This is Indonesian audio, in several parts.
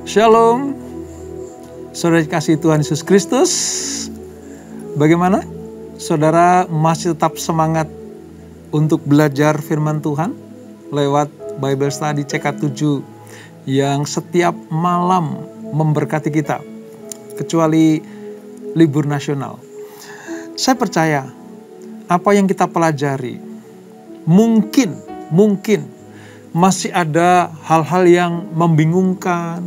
Shalom, saudara dikasihi Tuhan Yesus Kristus. Bagaimana? Saudara masih tetap semangat untuk belajar firman Tuhan lewat Bible Study CK7 yang setiap malam memberkati kita, kecuali libur nasional. Saya percaya apa yang kita pelajari mungkin masih ada hal-hal yang membingungkan,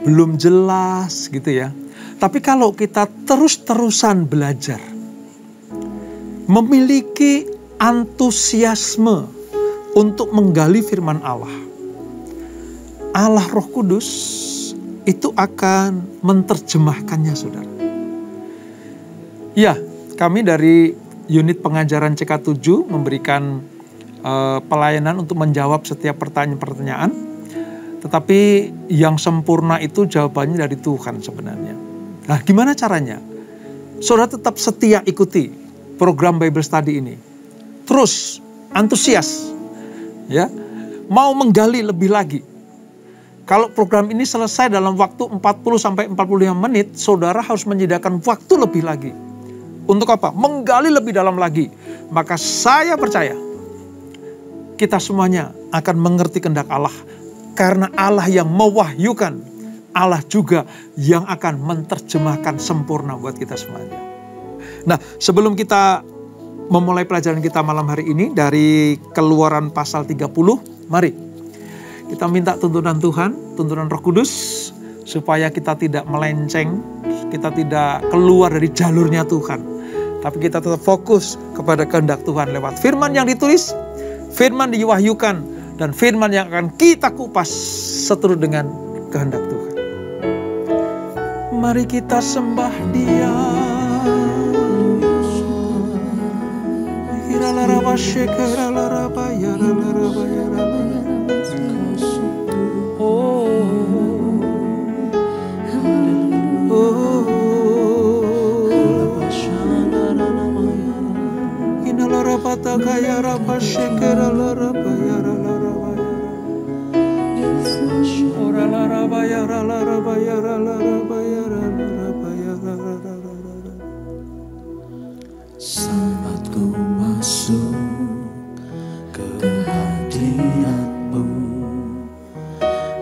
belum jelas gitu ya. Tapi kalau kita terus-terusan belajar, memiliki antusiasme untuk menggali firman Allah, Allah Roh Kudus itu akan menerjemahkannya, saudara. Ya, kami dari unit pengajaran CK7 memberikan pelayanan untuk menjawab setiap pertanyaan-pertanyaan. Tetapi yang sempurna itu jawabannya dari Tuhan sebenarnya. Nah, gimana caranya? Saudara tetap setia ikuti program Bible Study ini. Terus antusias, ya, mau menggali lebih lagi. Kalau program ini selesai dalam waktu 40-45 menit, saudara harus menyediakan waktu lebih lagi. Untuk apa? Menggali lebih dalam lagi. Maka saya percaya kita semuanya akan mengerti kehendak Allah. Karena Allah yang mewahyukan, Allah juga yang akan menerjemahkan sempurna buat kita semuanya. Nah, sebelum kita memulai pelajaran kita malam hari ini dari Keluaran pasal 30, mari kita minta tuntunan Tuhan, tuntunan Roh Kudus, supaya kita tidak melenceng, kita tidak keluar dari jalurnya Tuhan. Tapi kita tetap fokus kepada kehendak Tuhan lewat firman yang ditulis, firman diwahyukan, dan firman yang akan kita kupas seturut dengan kehendak Tuhan. Mari kita sembah Dia. Saat ku masuk ke hadirat-Mu,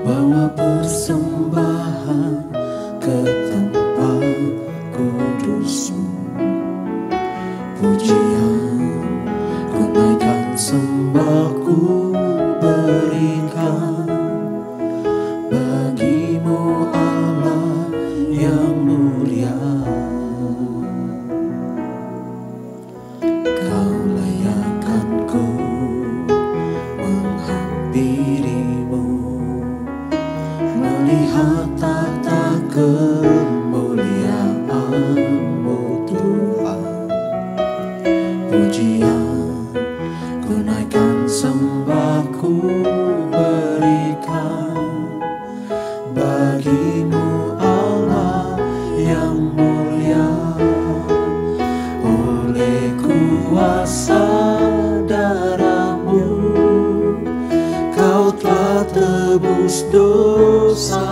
bawa persembahan ke tempat kudus-Mu, pujian ku naikkan, sembah ku berikan bagi-Mu Allah yang mulia. Kau layakkan ku menghampirimu, melihat tata kemuliaan-Mu Tuhan. Pujian ku naikkan, sembah ku berikan bagi-Mu Allah yang mulia. Oleh kuasa darah-Mu, Kau telah tebus dosaku.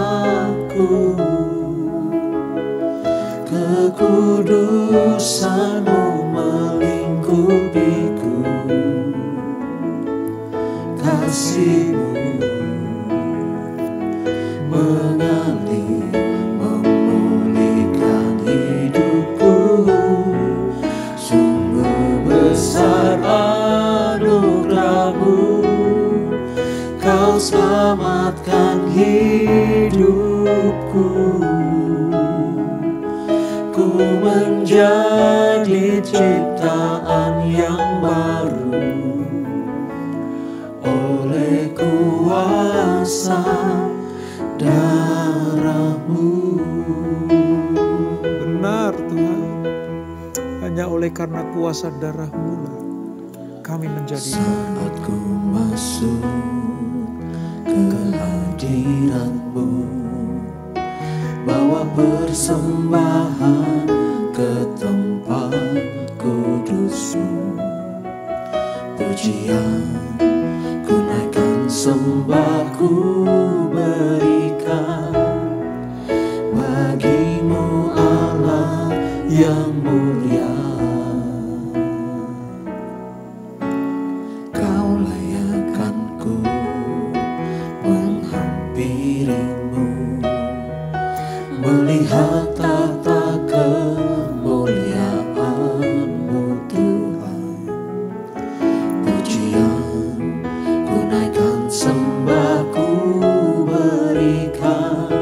Kekudusan-Mu melingkupiku, kasih-Mu mengalir memulihkan hidupku. Sungguh besar anugerah-Mu, Kau selamatkan hidupku. Ku menjadi ciptaan yang baru oleh kuasa darah-Mu. Benar Tuhan, hanya oleh karena kuasa darah-Mu lah kami menjadi. Saat ku masuk ke hadirat-Mu, bawa persembahan ke tempat kudus-Mu, pujian ku naikkan, sembah ku berikan piringmu, melihat tata kemuliaan-Mu Tuhan. Pujian ku naikkan, sembah ku berikan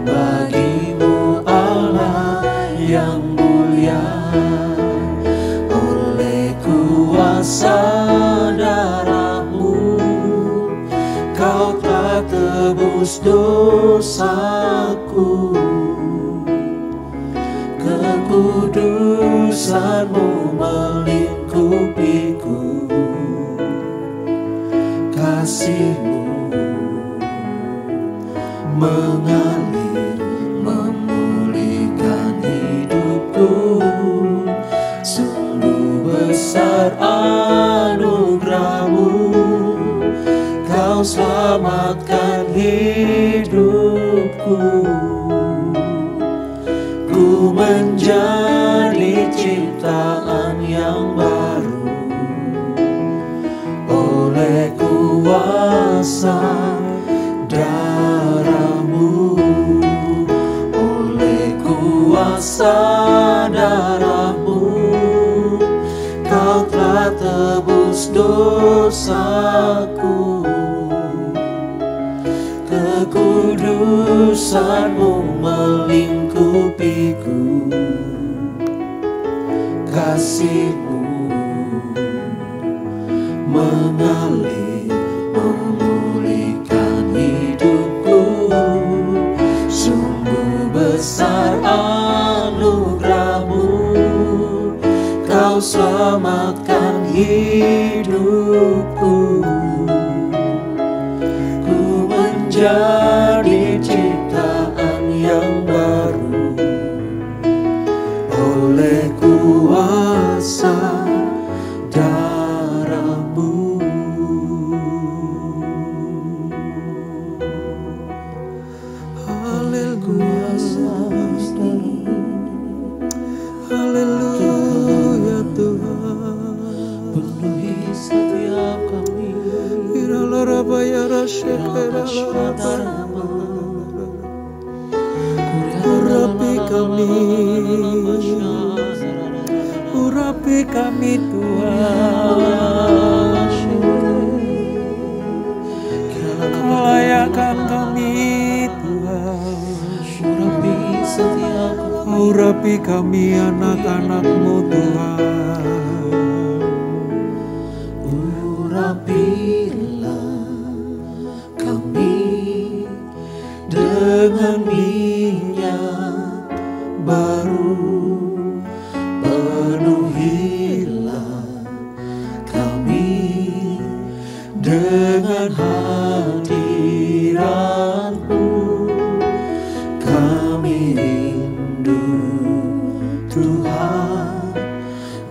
bagi-Mu Allah yang mulia. Oleh kuasa darah-Mu Kau telah tebus dosaku. Kekudusan-Mu melingkupiku. Kasih-Mu mengalir memulihkan hidupku. Sungguh besar anugerah-Mu, Kau selamatkan hidupku. Ku menjadi ciptaan yang baru oleh kuasa darah-Mu. Oleh kuasa darah-Mu Kau telah tebus dosaku. Kekudusan-Mu melingkupiku. Kasih-Mu mengalir memulihkan hidupku. Sungguh besar anugerah-Mu, Kau selamatkan hidupku. Ku menjadi ciptaan yang baru oleh kuasa darah-Mu. Haleluya, haleluya Tuhan. Penuhi setiap kami. Urapi kami, urapi kami Tuhan. Layakan kami Tuhan. Urapi setiap kami, urapi kami anak-anak-Mu Tuhan. Urapilah kami dengan minyak baru. Penuhilah kami dengan hadirat-Mu. Kami rindu Tuhan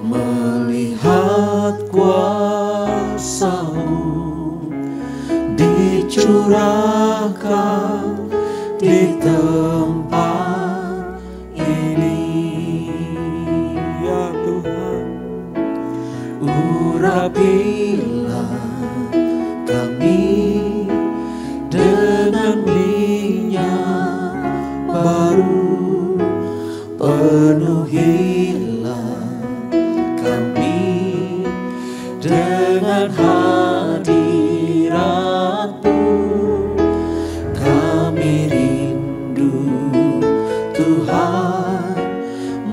melihat kuasa-Mu dicurahkan di tempat ini. Ya Tuhan, urapilah kami dengan minyak baru. Penuhilah kami dengan hadirat-Mu. Kami rindu Tuhan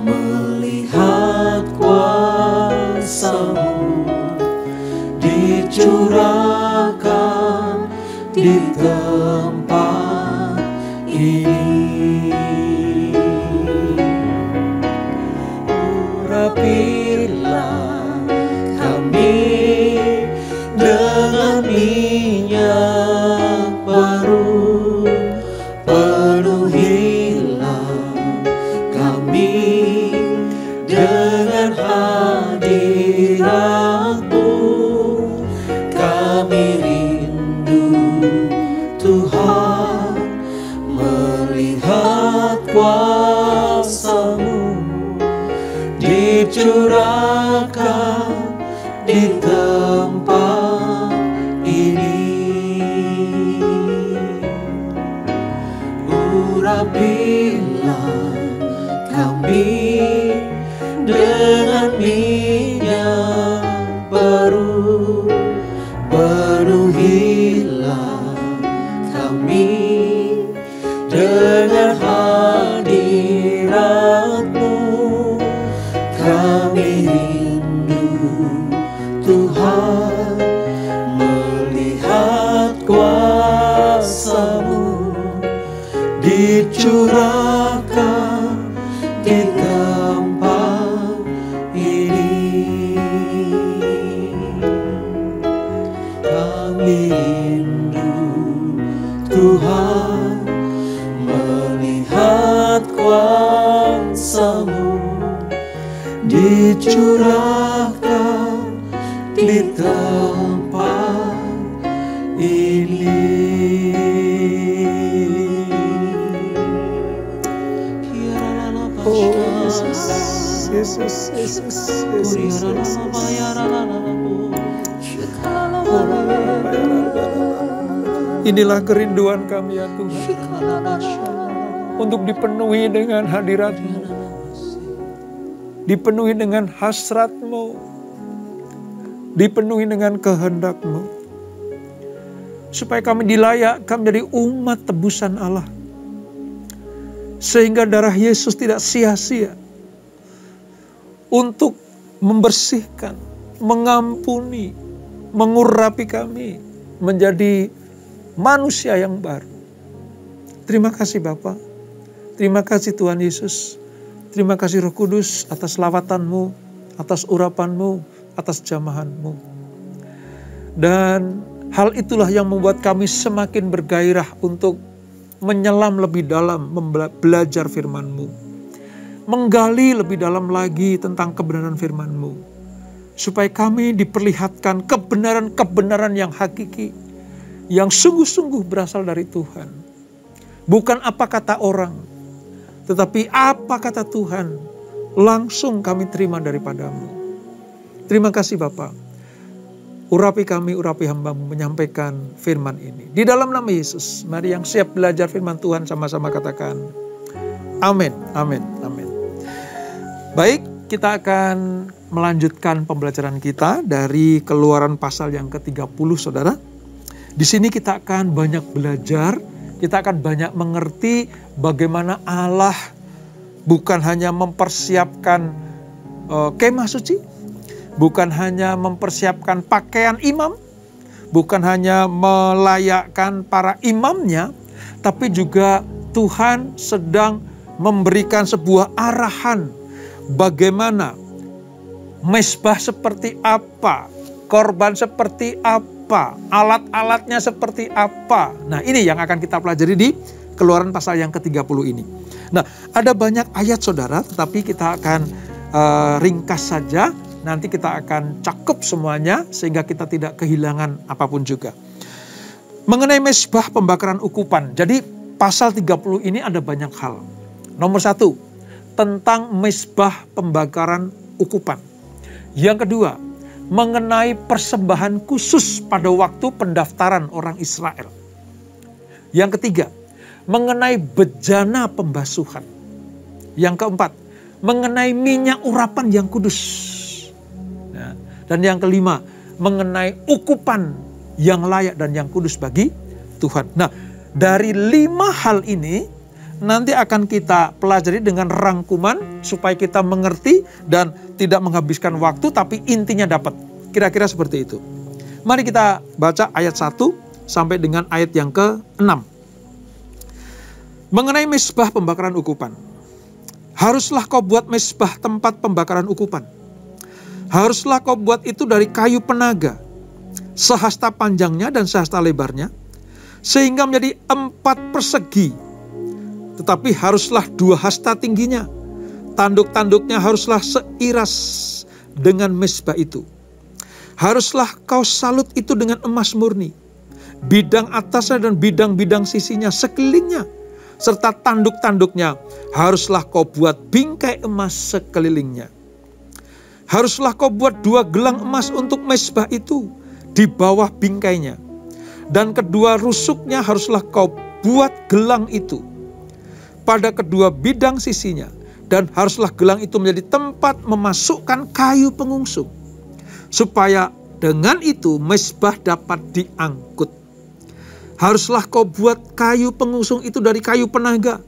melihat kuasa-Mu dicurahkan di tempat ini. Urapilah kami dengan minyak baru. Penuhilah kami dengan hadirat-Mu. Kami rindu Tuhan melihat kuasa-Mu dicurahkan di tempat ini. urapilah kami dengan minyak baru, penuhilah kami dengan hadirat-Mu. Kami rindu Tuhan melihat kuasa-Mu dicurahkan di tempat ini. Kami rindu Tuhan melihat kuasa-Mu dicurahkan di tempat ini. Oh Yesus, Yesus, Yesus, Yesus, Yesus. Inilah kerinduan kami ya Tuhan, untuk dipenuhi dengan hadirat-Mu, dipenuhi dengan hasrat-Mu, dipenuhi dengan kehendak-Mu, supaya kami dilayakkan menjadi umat tebusan Allah, sehingga darah Yesus tidak sia-sia untuk membersihkan, mengampuni, mengurapi kami menjadi manusia yang baru. Terima kasih Bapa, terima kasih Tuhan Yesus, terima kasih Roh Kudus atas lawatan-Mu, atas urapan-Mu, atas jamahan-Mu. Dan hal itulah yang membuat kami semakin bergairah untuk menyelam lebih dalam, belajar firman-Mu, menggali lebih dalam lagi tentang kebenaran firman-Mu, supaya kami diperlihatkan kebenaran-kebenaran yang hakiki, yang sungguh-sungguh berasal dari Tuhan. Bukan apa kata orang, tetapi apa kata Tuhan, langsung kami terima daripada-Mu. Terima kasih Bapa. Urapi kami, urapi hamba-Mu menyampaikan firman ini. Di dalam nama Yesus, mari yang siap belajar firman Tuhan sama-sama katakan, amin, amin, amin. Baik, kita akan melanjutkan pembelajaran kita dari Keluaran pasal yang ke-30, saudara. Di sini kita akan banyak belajar, kita akan banyak mengerti bagaimana Allah bukan hanya mempersiapkan kemah suci, bukan hanya mempersiapkan pakaian imam, bukan hanya melayakkan para imamnya, tapi juga Tuhan sedang memberikan sebuah arahan bagaimana mezbah seperti apa, korban seperti apa, alat-alatnya seperti apa. Nah, ini yang akan kita pelajari di Keluaran pasal yang ke-30 ini. Nah, ada banyak ayat saudara, tetapi kita akan ringkas saja. Nanti kita akan cakup semuanya sehingga kita tidak kehilangan apapun juga. Mengenai mezbah pembakaran ukupan. Jadi pasal 30 ini ada banyak hal. Nomor 1, tentang mezbah pembakaran ukupan. Yang kedua, mengenai persembahan khusus pada waktu pendaftaran orang Israel. Yang ketiga, mengenai bejana pembasuhan. Yang keempat, mengenai minyak urapan yang kudus. Nah, dan yang kelima, mengenai ukupan yang layak dan yang kudus bagi Tuhan. Nah, dari 5 hal ini nanti akan kita pelajari dengan rangkuman supaya kita mengerti dan tidak menghabiskan waktu, tapi intinya dapat. Kira-kira seperti itu. Mari kita baca ayat 1 sampai dengan ayat yang ke-6. Mengenai mezbah pembakaran ukupan. Haruslah kau buat mezbah tempat pembakaran ukupan. Haruslah kau buat itu dari kayu penaga, sehasta panjangnya dan sehasta lebarnya, sehingga menjadi 4 persegi. Tetapi haruslah 2 hasta tingginya. Tanduk-tanduknya haruslah seiras dengan mezbah itu. Haruslah kau salut itu dengan emas murni. Bidang atasnya dan bidang-bidang sisinya sekelilingnya. Serta tanduk-tanduknya haruslah kau buat bingkai emas sekelilingnya. Haruslah kau buat 2 gelang emas untuk mezbah itu di bawah bingkainya. Dan kedua rusuknya haruslah kau buat gelang itu. pada kedua bidang sisinya, dan haruslah gelang itu menjadi tempat memasukkan kayu pengungsung, supaya dengan itu mezbah dapat diangkut. Haruslah kau buat kayu pengusung itu dari kayu penaga,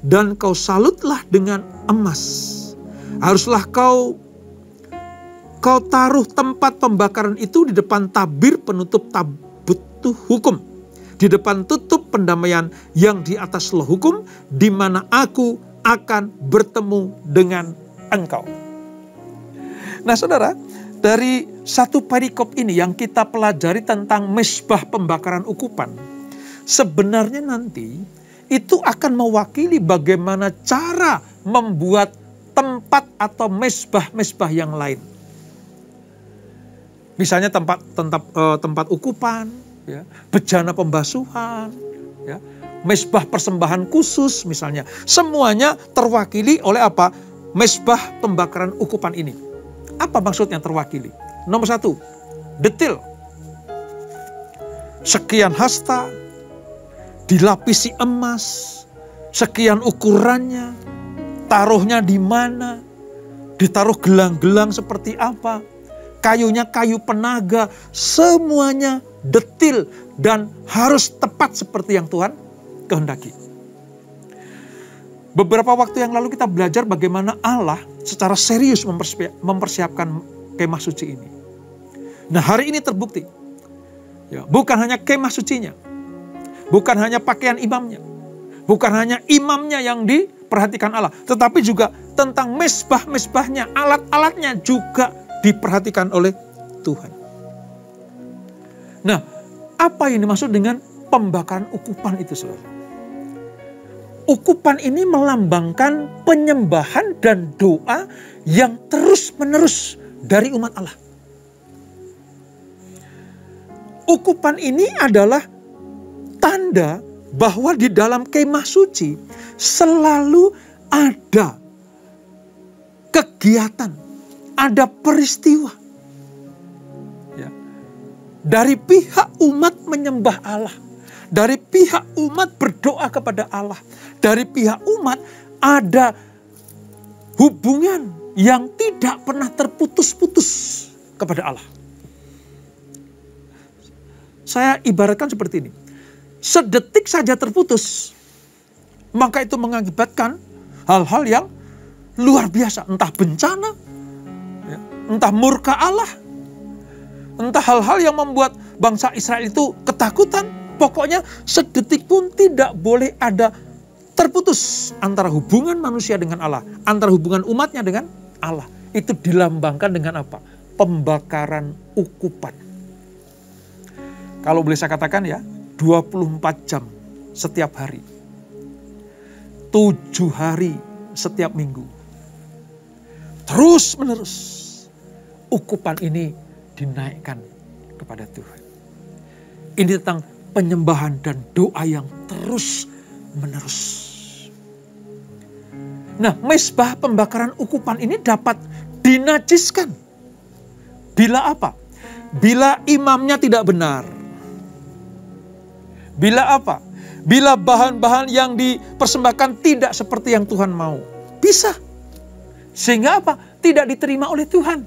dan kau salutlah dengan emas. Haruslah kau taruh tempat pembakaran itu di depan tabir penutup tabut hukum, di depan tutup pendamaian yang di atas loh hukum, di mana aku akan bertemu dengan engkau. Nah saudara, dari satu perikop ini yang kita pelajari tentang mezbah pembakaran ukupan, sebenarnya nanti itu akan mewakili bagaimana cara membuat tempat atau mezbah-mezbah yang lain. Misalnya tempat ukupan, ya, bejana pembasuhan, ya, mezbah persembahan khusus misalnya. Semuanya terwakili oleh apa? Mezbah pembakaran ukupan ini. Apa maksudnya terwakili? Nomor 1, detil. Sekian hasta, dilapisi emas, sekian ukurannya, taruhnya di mana, ditaruh gelang-gelang seperti apa, kayunya kayu penaga, semuanya detil dan harus tepat seperti yang Tuhan kehendaki. Beberapa waktu yang lalu kita belajar bagaimana Allah secara serius mempersiapkan kemah suci ini. Nah hari ini terbukti, ya, bukan hanya kemah sucinya, bukan hanya pakaian imamnya, bukan hanya imamnya yang diperhatikan Allah, tetapi juga tentang mezbah-mezbahnya, alat-alatnya juga diperhatikan oleh Tuhan. Nah, apa yang dimaksud dengan pembakaran ukupan itu, saudara? Ukupan ini melambangkan penyembahan dan doa yang terus-menerus dari umat Allah. Ukupan ini adalah tanda bahwa di dalam kemah suci selalu ada kegiatan, ada peristiwa, ya, dari pihak umat menyembah Allah, dari pihak umat berdoa kepada Allah, dari pihak umat ada hubungan yang tidak pernah terputus-putus kepada Allah. Saya ibaratkan seperti ini. Sedetik saja terputus, maka itu mengakibatkan hal-hal yang luar biasa. Entah bencana, ya, entah murka Allah, entah hal-hal yang membuat bangsa Israel itu ketakutan. Pokoknya sedetik pun tidak boleh ada terputus antara hubungan manusia dengan Allah, antara hubungan umatnya dengan Allah. Itu dilambangkan dengan apa? Pembakaran ukupan. Kalau boleh saya katakan ya, 24 jam setiap hari. 7 hari setiap minggu. Terus menerus ukupan ini dinaikkan kepada Tuhan. Ini tentang penyembahan dan doa yang terus menerus. Nah, mezbah pembakaran ukupan ini dapat dinajiskan. Bila apa? Bila imamnya tidak benar. Bila apa? Bila bahan-bahan yang dipersembahkan tidak seperti yang Tuhan mau. Bisa. Sehingga apa? Tidak diterima oleh Tuhan.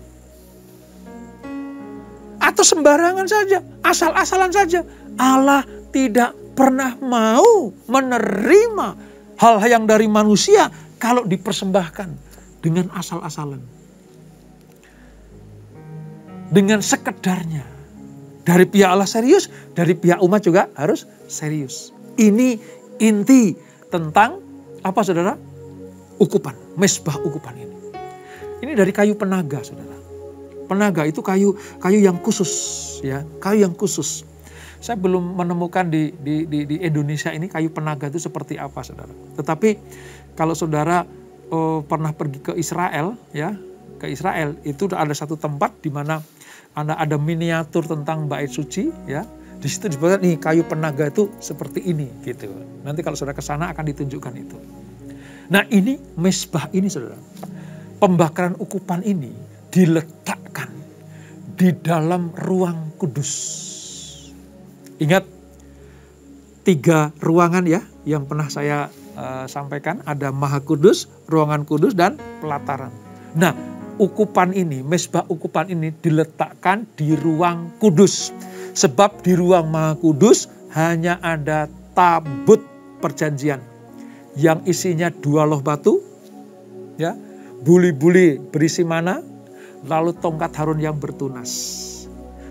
Atau sembarangan saja, asal-asalan saja. Allah tidak pernah mau menerima hal-hal yang dari manusia kalau dipersembahkan dengan asal-asalan. Dengan sekedarnya. Dari pihak Allah serius, dari pihak umat juga harus serius. Ini inti tentang apa, saudara? Ukupan, mezbah ukupan ini. Ini dari kayu penaga, saudara. Penaga itu kayu yang khusus, ya, kayu yang khusus. Saya belum menemukan di Indonesia ini kayu penaga itu seperti apa, saudara. Tetapi kalau saudara pernah pergi ke Israel, ya, ke Israel itu ada satu tempat di mana ada miniatur tentang bait suci, ya. Di situ disebutkan nih kayu penaga itu seperti ini, gitu. Nanti kalau saudara ke sana akan ditunjukkan itu. Nah, ini mezbah ini, saudara. Pembakaran ukupan ini diletakkan di dalam ruang kudus. Ingat 3 ruangan ya yang pernah saya sampaikan, ada Maha Kudus, Ruangan Kudus, dan Pelataran. Nah, ukupan ini, mezbah ukupan ini diletakkan di ruang kudus. Sebab di ruang Maha Kudus hanya ada tabut perjanjian yang isinya 2 loh batu, ya, buli-buli berisi mana, lalu tongkat Harun yang bertunas.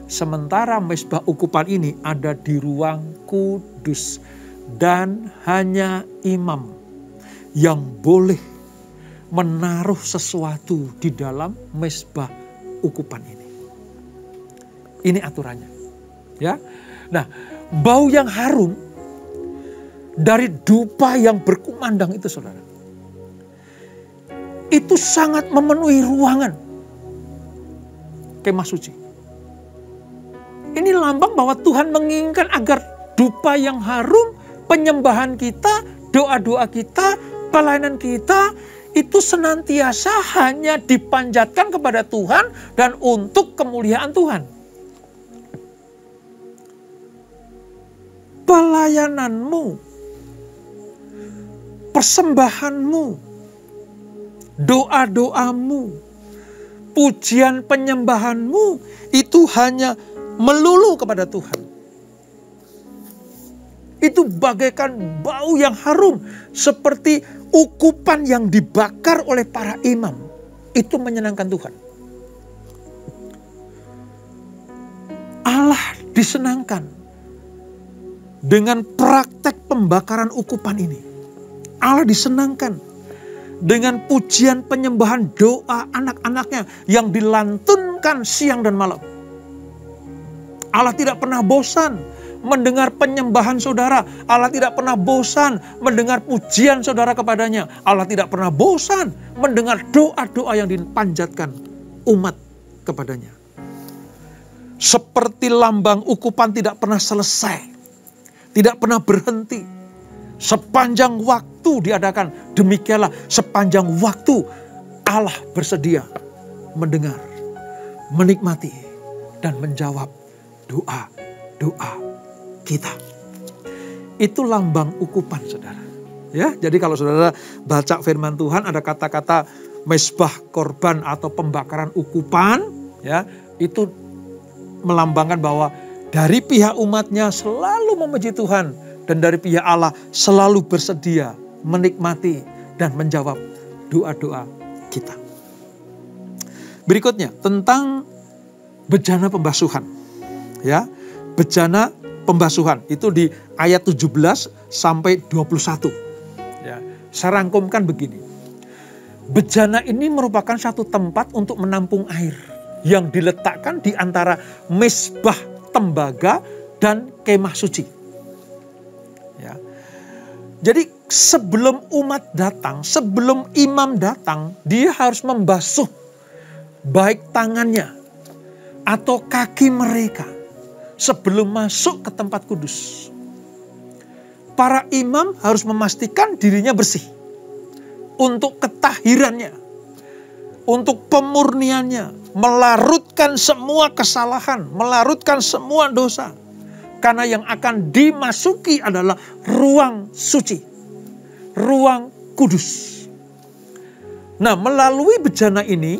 Sementara mezbah ukupan ini ada di ruang kudus dan hanya imam yang boleh menaruh sesuatu di dalam mezbah ukupan ini. Ini aturannya, ya. Nah, bau yang harum dari dupa yang berkumandang itu, saudara, itu sangat memenuhi ruangan kemah suci. Ini lambang bahwa Tuhan menginginkan agar dupa yang harum, penyembahan kita, doa-doa kita, pelayanan kita, itu senantiasa hanya dipanjatkan kepada Tuhan dan untuk kemuliaan Tuhan. Pelayananmu, persembahanmu, doa-doamu, pujian penyembahanmu itu hanya melulu kepada Tuhan. Itu bagaikan bau yang harum, seperti ukupan yang dibakar oleh para imam. Itu menyenangkan Tuhan. Allah disenangkan dengan praktek pembakaran ukupan ini. Allah disenangkan dengan pujian penyembahan doa anak-anaknya yang dilantunkan siang dan malam. Allah tidak pernah bosan mendengar penyembahan saudara. Allah tidak pernah bosan mendengar pujian saudara kepadanya. Allah tidak pernah bosan mendengar doa-doa yang dipanjatkan umat kepadanya. Seperti lambang ukupan tidak pernah selesai, tidak pernah berhenti. Sepanjang waktu diadakan, demikianlah sepanjang waktu Allah bersedia mendengar, menikmati, dan menjawab doa-doa kita. Itu lambang ukupan, saudara. Ya, jadi kalau saudara baca firman Tuhan ada kata-kata mezbah korban atau pembakaran ukupan, ya, itu melambangkan bahwa dari pihak umatnya selalu memuji Tuhan dan dari pihak Allah selalu bersedia menikmati dan menjawab doa-doa kita. Berikutnya tentang bejana pembasuhan. Ya, bejana pembasuhan itu di ayat 17 sampai 21. Ya, saya rangkumkan begini. Bejana ini merupakan satu tempat untuk menampung air yang diletakkan di antara mezbah tembaga dan kemah suci. Ya. Jadi sebelum umat datang, sebelum imam datang, dia harus membasuh baik tangannya atau kaki mereka sebelum masuk ke tempat kudus. Para imam harus memastikan dirinya bersih untuk ketahirannya, untuk pemurniannya, melarutkan semua kesalahan, melarutkan semua dosa. Karena yang akan dimasuki adalah ruang suci, ruang kudus. Nah, melalui bejana ini,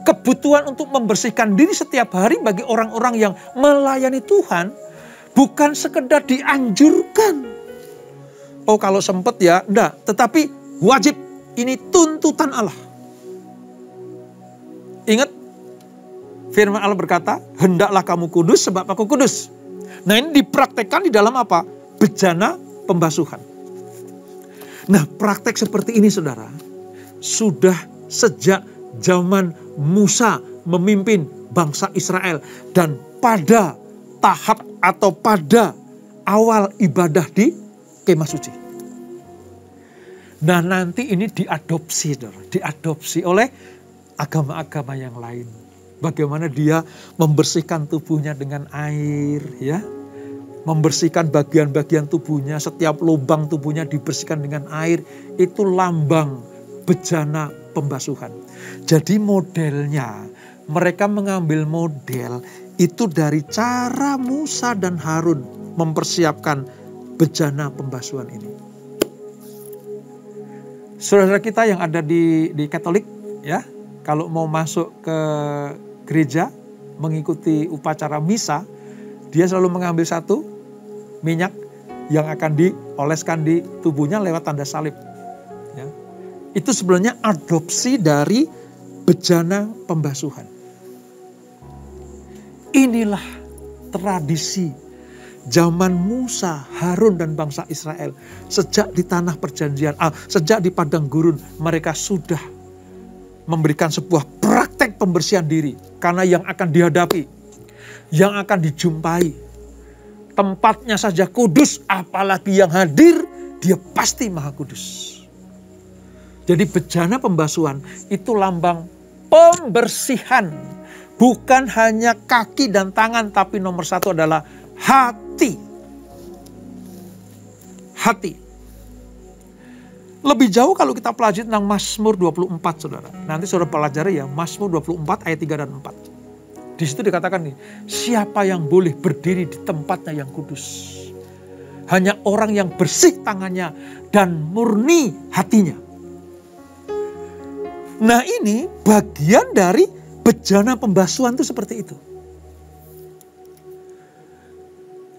kebutuhan untuk membersihkan diri setiap hari bagi orang-orang yang melayani Tuhan bukan sekedar dianjurkan. Oh, kalau sempat ya, enggak. Tetapi wajib, ini tuntutan Allah. Ingat, firman Allah berkata, hendaklah kamu kudus sebab aku kudus. Nah, ini dipraktekkan di dalam apa? Bejana pembasuhan. Nah, praktek seperti ini, saudara, sudah sejak zaman Musa memimpin bangsa Israel. Dan pada tahap atau pada awal ibadah di kemah suci. Nah, nanti ini diadopsi, saudara, diadopsi oleh agama-agama yang lain. Bagaimana dia membersihkan tubuhnya dengan air, ya. Membersihkan bagian-bagian tubuhnya, setiap lubang tubuhnya dibersihkan dengan air. Itu lambang bejana pembasuhan. Jadi modelnya, mereka mengambil model itu dari cara Musa dan Harun mempersiapkan bejana pembasuhan ini. Saudara kita yang ada di Katolik, ya, kalau mau masuk ke gereja mengikuti upacara misa, dia selalu mengambil satu minyak yang akan dioleskan di tubuhnya lewat tanda salib. Ya. Itu sebenarnya adopsi dari bejana pembasuhan. Inilah tradisi zaman Musa, Harun dan bangsa Israel. Sejak di tanah perjanjian, sejak di padang gurun, mereka sudah memberikan sebuah praktek pembersihan diri. Karena yang akan dihadapi, yang akan dijumpai, tempatnya saja kudus, apalagi yang hadir, dia pasti maha kudus. Jadi bejana pembasuhan itu lambang pembersihan. Bukan hanya kaki dan tangan, tapi nomor satu adalah hati. Hati. Lebih jauh kalau kita pelajari tentang Mazmur 24, saudara. Nanti saudara pelajari ya, Mazmur 24 ayat 3 dan 4. Di situ dikatakan nih, siapa yang boleh berdiri di tempatnya yang kudus? Hanya orang yang bersih tangannya dan murni hatinya. Nah ini bagian dari bejana pembasuhan itu seperti itu.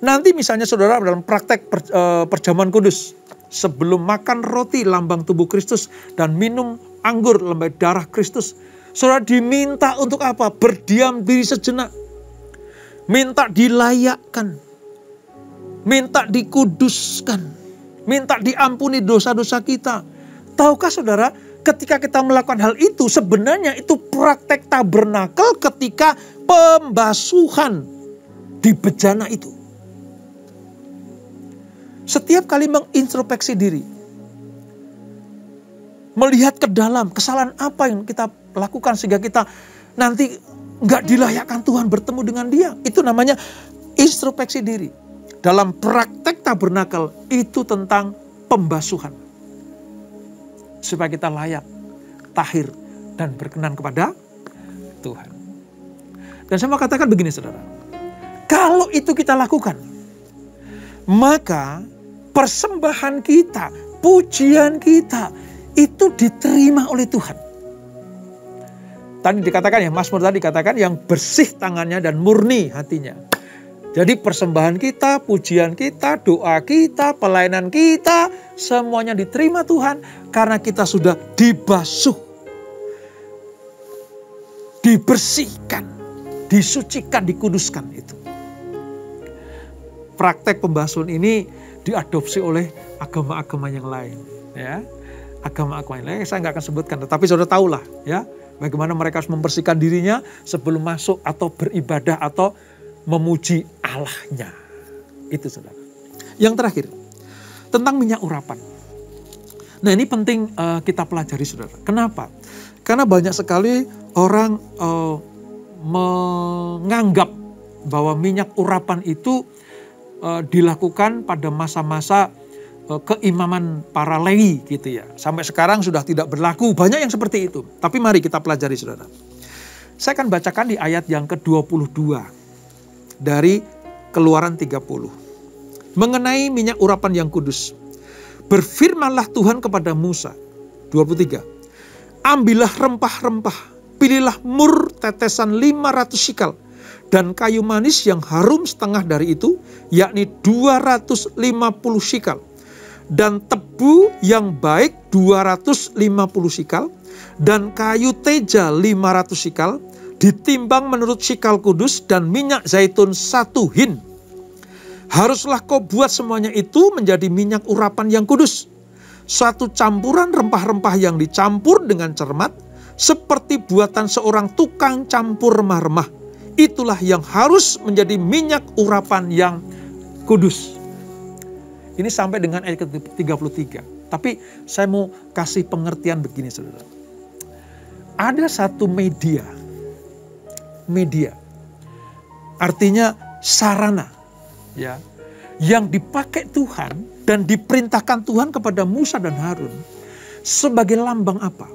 Nanti misalnya saudara dalam praktek perjamuan kudus, sebelum makan roti lambang tubuh Kristus dan minum anggur lambang darah Kristus, saudara diminta untuk apa? Berdiam diri sejenak. Minta dilayakkan. Minta dikuduskan. Minta diampuni dosa-dosa kita. Tahukah saudara, ketika kita melakukan hal itu, sebenarnya itu praktek tabernakel ketika pembasuhan di bejana itu. Setiap kali mengintrospeksi diri, melihat ke dalam kesalahan apa yang kita lakukan sehingga kita nanti nggak dilayakkan Tuhan bertemu dengan Dia. Itu namanya introspeksi diri. Dalam praktek tabernakel itu tentang pembasuhan. Supaya kita layak, tahir, dan berkenan kepada Tuhan. Dan saya mau katakan begini saudara. Kalau itu kita lakukan, maka persembahan kita, pujian kita, itu diterima oleh Tuhan. Tadi dikatakan ya, Mazmur tadi dikatakan yang bersih tangannya dan murni hatinya. Jadi persembahan kita, pujian kita, doa kita, pelayanan kita, semuanya diterima Tuhan karena kita sudah dibasuh, dibersihkan, disucikan, dikuduskan itu. Praktek pembasuhan ini diadopsi oleh agama-agama yang lain, ya. Agama-agama yang lain saya nggak akan sebutkan, tetapi saudara tahulah ya bagaimana mereka harus membersihkan dirinya sebelum masuk atau beribadah atau memuji Allahnya. Itu saudara. Yang terakhir, tentang minyak urapan. Nah ini penting kita pelajari saudara. Kenapa? Karena banyak sekali orang menganggap bahwa minyak urapan itu dilakukan pada masa-masa keimaman para Lewi gitu ya. Sampai sekarang sudah tidak berlaku. Banyak yang seperti itu. Tapi mari kita pelajari saudara. Saya akan bacakan di ayat yang ke-22 dari Keluaran 30. Mengenai minyak urapan yang kudus. Berfirmanlah Tuhan kepada Musa. 23. Ambillah rempah-rempah. Pilihlah mur tetesan 500 shikal. Dan kayu manis yang harum setengah dari itu, yakni 250 shikal. Dan tebu yang baik 250 shikal. Dan kayu teja 500 shikal. Ditimbang menurut shikal kudus dan minyak zaitun 1 hin. Haruslah kau buat semuanya itu menjadi minyak urapan yang kudus. Suatu campuran rempah-rempah yang dicampur dengan cermat, seperti buatan seorang tukang campur remah-remah. Itulah yang harus menjadi minyak urapan yang kudus. Ini sampai dengan ayat ke-33. Tapi saya mau kasih pengertian begini saudara. Ada satu media, artinya sarana, ya, yang dipakai Tuhan dan diperintahkan Tuhan kepada Musa dan Harun sebagai lambang apa?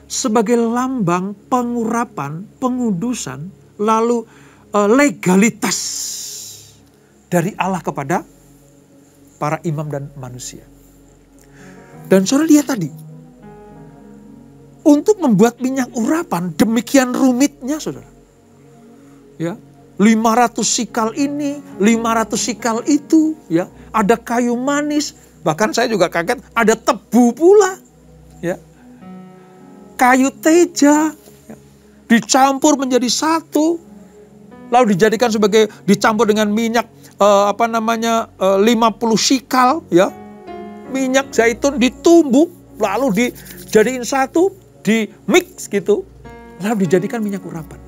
Sebagai lambang pengurapan, pengudusan, lalu legalitas dari Allah kepada para imam dan manusia. Dan saudara lihat tadi, untuk membuat minyak urapan demikian rumitnya, saudara. Ya, 500 sikal ini, 500 sikal itu, ya. Ada kayu manis, bahkan saya juga kaget ada tebu pula, ya. Kayu teja, ya, dicampur menjadi satu, lalu dijadikan sebagai dicampur dengan minyak 50 sikal, ya. Minyak zaitun ditumbuk, lalu dijadiin satu, di mix gitu, lalu dijadikan minyak urapan.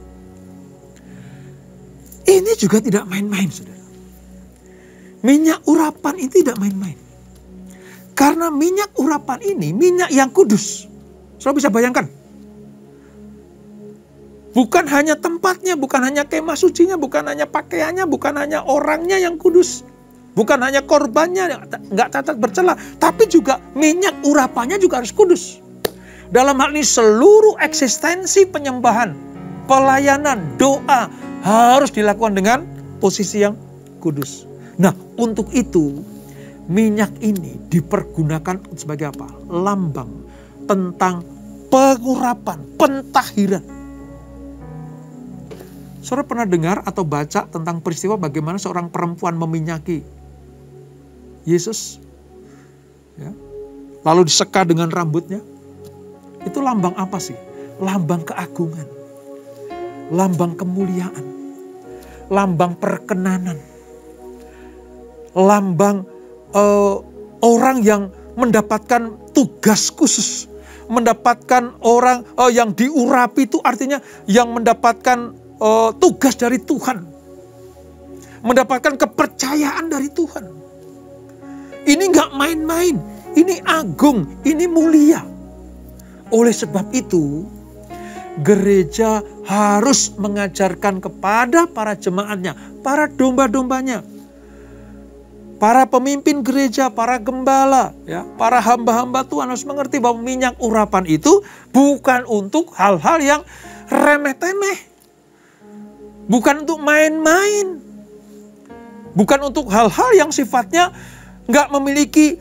Ini juga tidak main-main, saudara. Minyak urapan ini tidak main-main. Karena minyak urapan ini minyak yang kudus. Saudara bisa bayangkan. Bukan hanya tempatnya, bukan hanya kemah sucinya, bukan hanya pakaiannya, bukan hanya orangnya yang kudus. Bukan hanya korbannya, nggak cacat bercela. Tapi juga minyak urapannya juga harus kudus. Dalam hal ini seluruh eksistensi penyembahan, pelayanan, doa harus dilakukan dengan posisi yang kudus. Nah, untuk itu minyak ini dipergunakan sebagai apa? Lambang tentang pengurapan, pentahiran. Saudara pernah dengar atau baca tentang peristiwa bagaimana seorang perempuan meminyaki Yesus? Ya. Lalu diseka dengan rambutnya. Itu lambang apa sih? Lambang keagungan. Lambang kemuliaan. Lambang perkenanan. Lambang orang yang mendapatkan tugas khusus. Mendapatkan orang yang diurapi, itu artinya yang mendapatkan tugas dari Tuhan. Mendapatkan kepercayaan dari Tuhan. Ini gak main-main. Ini agung, ini mulia. Oleh sebab itu, gereja harus mengajarkan kepada para jemaatnya, para domba-dombanya, para pemimpin gereja, para gembala, ya, para hamba-hamba Tuhan harus mengerti bahwa minyak urapan itu bukan untuk hal-hal yang remeh-temeh. Bukan untuk main-main. Bukan untuk hal-hal yang sifatnya nggak memiliki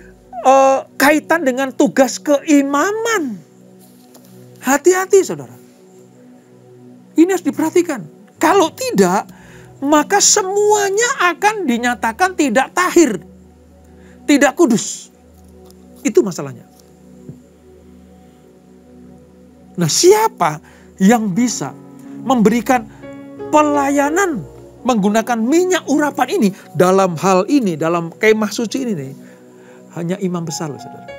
kaitan dengan tugas keimaman. Hati-hati, saudara. Ini harus diperhatikan. Kalau tidak, maka semuanya akan dinyatakan tidak tahir. Tidak kudus. Itu masalahnya. Nah, siapa yang bisa memberikan pelayanan menggunakan minyak urapan ini dalam hal ini, dalam kemah suci ini nih? Hanya imam besar, loh, saudara.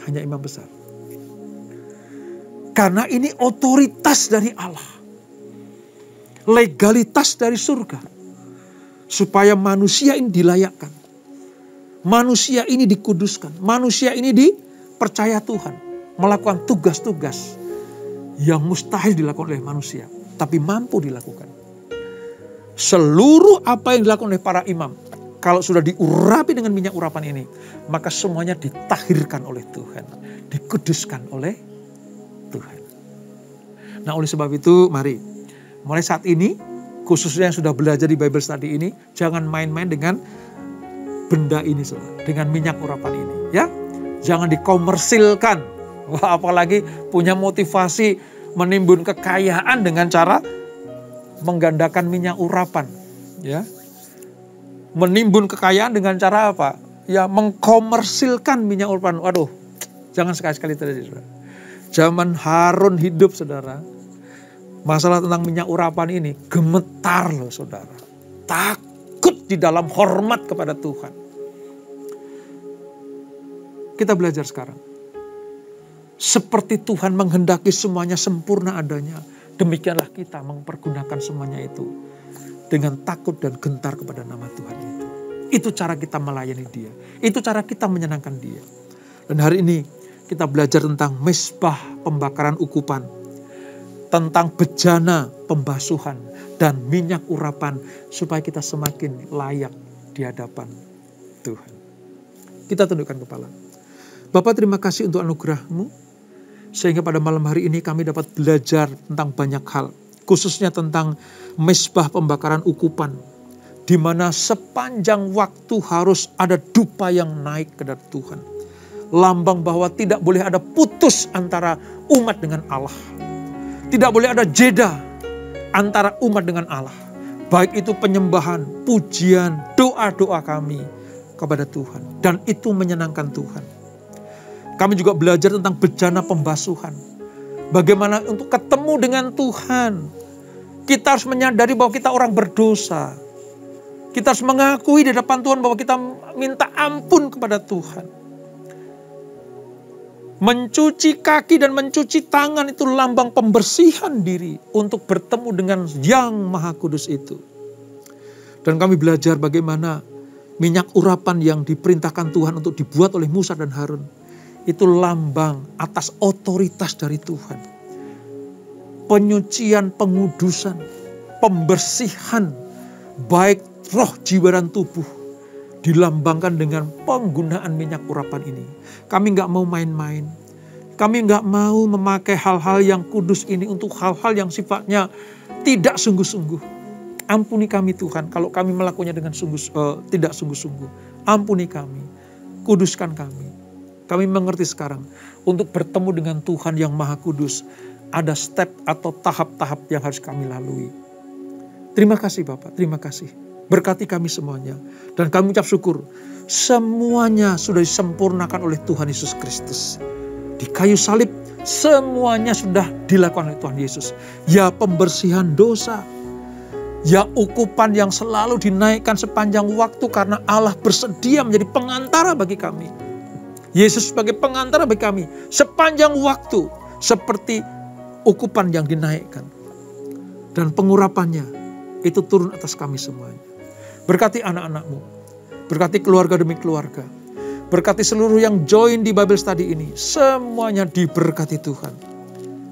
Hanya imam besar. Karena ini otoritas dari Allah. Legalitas dari surga. Supaya manusia ini dilayakkan. Manusia ini dikuduskan. Manusia ini dipercaya Tuhan. Melakukan tugas-tugas yang mustahil dilakukan oleh manusia. Tapi mampu dilakukan. Seluruh apa yang dilakukan oleh para imam, kalau sudah diurapi dengan minyak urapan ini, maka semuanya ditahirkan oleh Tuhan. Dikuduskan oleh Tuhan. Nah, oleh sebab itu mari mulai saat ini, khususnya yang sudah belajar di Bible Study ini, jangan main-main dengan benda ini, saudara, dengan minyak urapan ini, ya. Jangan dikomersilkan. Wah, apalagi punya motivasi menimbun kekayaan dengan cara menggandakan minyak urapan, ya. Menimbun kekayaan dengan cara apa? Ya, mengkomersilkan minyak urapan. Waduh, jangan sekali-sekali terjadi, saudara. Zaman Harun hidup, saudara, masalah tentang minyak urapan ini gemetar loh, saudara. Takut di dalam hormat kepada Tuhan. Kita belajar sekarang. Seperti Tuhan menghendaki semuanya sempurna adanya, demikianlah kita mempergunakan semuanya itu dengan takut dan gentar kepada nama Tuhan itu. Itu cara kita melayani Dia. Itu cara kita menyenangkan Dia. Dan hari ini kita belajar tentang mezbah pembakaran ukupan, tentang bejana pembasuhan, dan minyak urapan, supaya kita semakin layak di hadapan Tuhan. Kita tundukkan kepala. Bapa, terima kasih untuk anugerah-Mu, sehingga pada malam hari ini kami dapat belajar tentang banyak hal, khususnya tentang mezbah pembakaran ukupan, di mana sepanjang waktu harus ada dupa yang naik ke hadapan Tuhan. Lambang bahwa tidak boleh ada putus putus antara umat dengan Allah. Tidak boleh ada jeda antara umat dengan Allah. Baik itu penyembahan, pujian, doa-doa kami kepada Tuhan. Dan itu menyenangkan Tuhan. Kami juga belajar tentang bejana pembasuhan. Bagaimana untuk ketemu dengan Tuhan. Kita harus menyadari bahwa kita orang berdosa. Kita harus mengakui di depan Tuhan bahwa kita minta ampun kepada Tuhan. Mencuci kaki dan mencuci tangan itu lambang pembersihan diri untuk bertemu dengan Yang Maha Kudus itu. Dan kami belajar bagaimana minyak urapan yang diperintahkan Tuhan untuk dibuat oleh Musa dan Harun. Itu lambang atas otoritas dari Tuhan. Penyucian, pengudusan, pembersihan, baik roh, jiwa, dan tubuh dilambangkan dengan penggunaan minyak urapan ini. Kami nggak mau main-main. Kami nggak mau memakai hal-hal yang kudus ini untuk hal-hal yang sifatnya tidak sungguh-sungguh. Ampuni kami Tuhan kalau kami melakukannya dengan tidak sungguh-sungguh. Ampuni kami, kuduskan kami. Kami mengerti sekarang untuk bertemu dengan Tuhan yang Maha Kudus ada step atau tahap-tahap yang harus kami lalui. Terima kasih Bapak, terima kasih. Berkati kami semuanya. Dan kami ucap syukur. Semuanya sudah disempurnakan oleh Tuhan Yesus Kristus. Di kayu salib semuanya sudah dilakukan oleh Tuhan Yesus. Ya pembersihan dosa. Ya ukupan yang selalu dinaikkan sepanjang waktu karena Allah bersedia menjadi pengantara bagi kami. Yesus sebagai pengantara bagi kami sepanjang waktu. Seperti ukupan yang dinaikkan. Dan pengurapannya itu turun atas kami semuanya. Berkati anak-anakmu. Berkati keluarga demi keluarga. Berkati seluruh yang join di Bible Study ini. Semuanya diberkati Tuhan.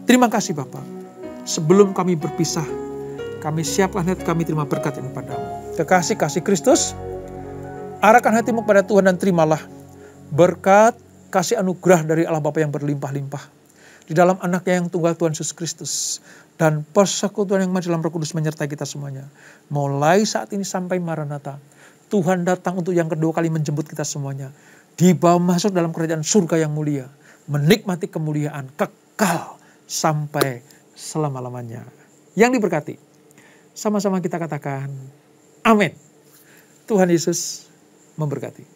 Terima kasih Bapak. Sebelum kami berpisah, kami siapkan hati kami terima berkat yang padamu. Kekasih kasih Kristus, arahkan hatimu kepada Tuhan dan terimalah berkat kasih anugerah dari Allah Bapa yang berlimpah-limpah. Di dalam anaknya yang tunggal Tuhan Yesus Kristus. Dan persekutuan yang dalam Roh Kudus menyertai kita semuanya. Mulai saat ini sampai Maranatha. Tuhan datang untuk yang kedua kali menjemput kita semuanya. Dibawa masuk dalam kerajaan surga yang mulia. Menikmati kemuliaan kekal sampai selama-lamanya. Yang diberkati. Sama-sama kita katakan amin. Tuhan Yesus memberkati.